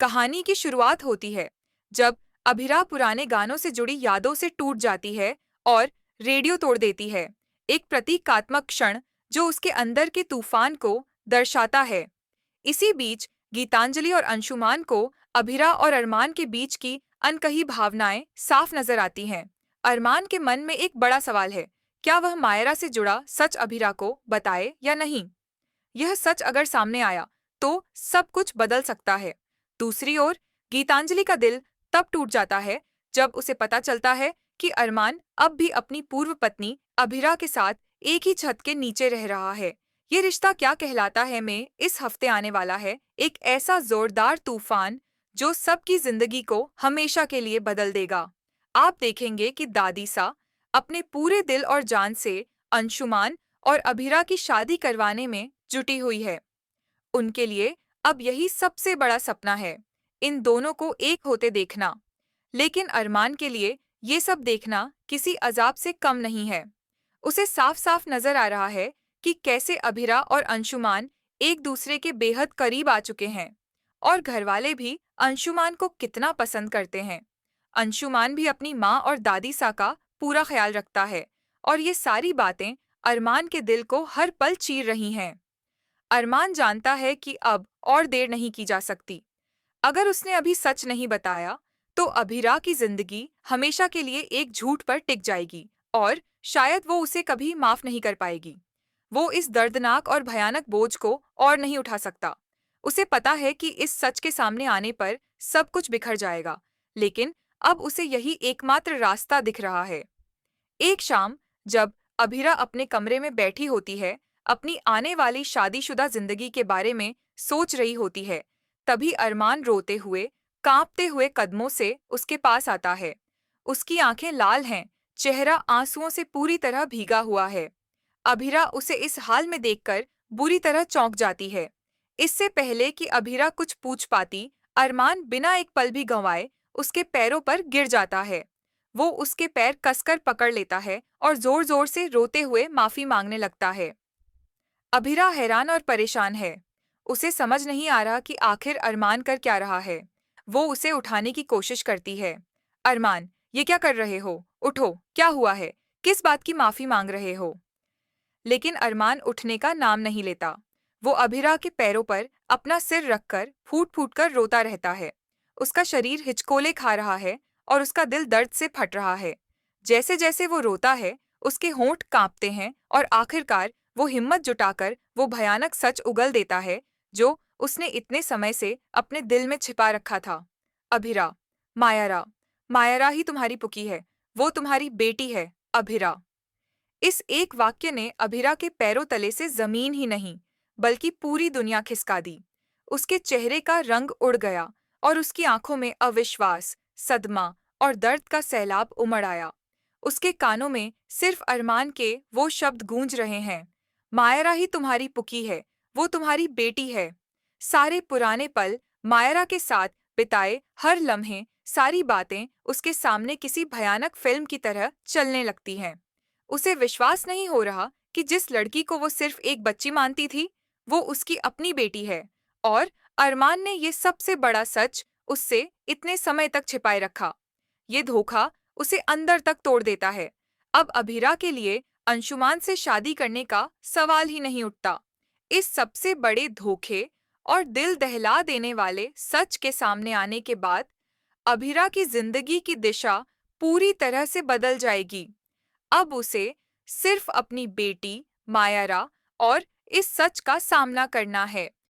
कहानी की शुरुआत होती है जब अभिरा पुराने गानों से जुड़ी यादों से टूट जाती है और रेडियो तोड़ देती है। एक प्रतीकात्मक क्षण जो उसके अंदर के तूफान को दर्शाता है। इसी बीच गीतांजलि और अंशुमान को अभिरा और अरमान के बीच की अनकही भावनाएं साफ नजर आती हैं। अरमान के मन में एक बड़ा सवाल है, क्या वह मायरा से जुड़ा सच अभिरा को बताए या नहीं। यह सच अगर सामने आया तो सब कुछ बदल सकता है। दूसरी ओर गीतांजलि का दिल तब टूट जाता है जब उसे पता चलता है कि अरमान अब भी अपनी पूर्व पत्नी अभिरा के साथ एक ही छत के नीचे रह रहा है। ये रिश्ता क्या कहलाता है में इस हफ्ते आने वाला है एक ऐसा जोरदार तूफान जो सबकी जिंदगी को हमेशा के लिए बदल देगा। आप देखेंगे कि दादी सा अपने पूरे दिल और जान से अंशुमान और अभिरा की शादी करवाने में जुटी हुई है। उनके लिए अब यही सबसे बड़ा सपना है, इन दोनों को एक होते देखना। लेकिन अरमान के लिए ये सब देखना किसी अजाब से कम नहीं है। उसे साफ साफ नजर आ रहा है कि कैसे अभिरा और अंशुमान एक दूसरे के बेहद करीब आ चुके हैं और घरवाले भी अंशुमान को कितना पसंद करते हैं। अंशुमान भी अपनी माँ और दादी सा का पूरा ख्याल रखता है और ये सारी बातें अरमान के दिल को हर पल चीर रही हैं। अरमान जानता है कि अब और देर नहीं की जा सकती। अगर उसने अभी सच नहीं बताया तो अभिरा की जिंदगी हमेशा के लिए एक झूठ पर टिक जाएगी और शायद वो उसे कभी माफ नहीं कर पाएगी। वो इस दर्दनाक और भयानक बोझ को और नहीं उठा सकता। उसे पता है कि इस सच के सामने आने पर सब कुछ बिखर जाएगा, लेकिन अब उसे यही एकमात्र रास्ता दिख रहा है। एक शाम जब अभिरा अपने कमरे में बैठी होती है, अपनी आने वाली शादीशुदा जिंदगी के बारे में सोच रही होती है, तभी अरमान रोते हुए, कांपते हुए कदमों से उसके पास आता है। उसकी आंखें लाल हैं, चेहरा आंसुओं से पूरी तरह भीगा हुआ है। अभिरा उसे इस हाल में देखकर बुरी तरह चौंक जाती है। इससे पहले कि अभिरा कुछ पूछ पाती, अरमान बिना एक पल भी गंवाए उसके पैरों पर गिर जाता है। वो उसके पैर कसकर पकड़ लेता है और जोर जोर से रोते हुए माफी मांगने लगता है। अभिरा हैरान और परेशान है। उसे समझ नहीं आ रहा कि आखिर अरमान कर क्या रहा है। वो उसे उठाने की कोशिश करती है। अरमान, ये क्या कर रहे हो? उठो, क्या हुआ है? किस बात की माफी मांग रहे हो? लेकिन अरमान उठने का नाम नहीं लेता। वो अभिरा के पैरों पर अपना सिर रखकर फूट फूट कर रोता रहता है। उसका शरीर हिचकोले खा रहा है और उसका दिल दर्द से फट रहा है। जैसे जैसे वो रोता है, उसके होंठ कांपते हैं और आखिरकार वो हिम्मत जुटाकर वो भयानक सच उगल देता है जो उसने इतने समय से अपने दिल में छिपा रखा था। अभिरा, मायरा, मायरा ही तुम्हारी पुकी है। वो तुम्हारी बेटी है, अभिरा। इस एक वाक्य ने अभिरा के पैरों तले से जमीन ही नहीं, बल्कि पूरी दुनिया खिसका दी। उसके चेहरे का रंग उड़ गया और उसकी आंखों में अविश्वास, सदमा और दर्द का सैलाब उमड़ आया। उसके कानों में सिर्फ अरमान के वो शब्द गूंज रहे हैं, मायरा ही तुम्हारी पुकी है, वो तुम्हारी बेटी है। सारे पुराने पल, मायरा के साथ बिताए हर लम्हे, सारी बातें उसके सामने किसी भयानक फिल्म की तरह चलने लगती हैं। उसे विश्वास नहीं हो रहा कि जिस लड़की को वो सिर्फ एक बच्ची मानती थी, वो उसकी अपनी बेटी है। और अरमान ने ये सबसे बड़ा सच उससे इतने समय तक छिपाए रखा। ये धोखा उसे अंदर तक तोड़ देता है। अब अभिरा के लिए अंशुमान से शादी करने का सवाल ही नहीं उठता। इस सबसे बड़े धोखे और दिल दहला देने वाले सच के सामने आने के बाद अभिरा की जिंदगी की दिशा पूरी तरह से बदल जाएगी। अब उसे सिर्फ अपनी बेटी, मायरा और इस सच का सामना करना है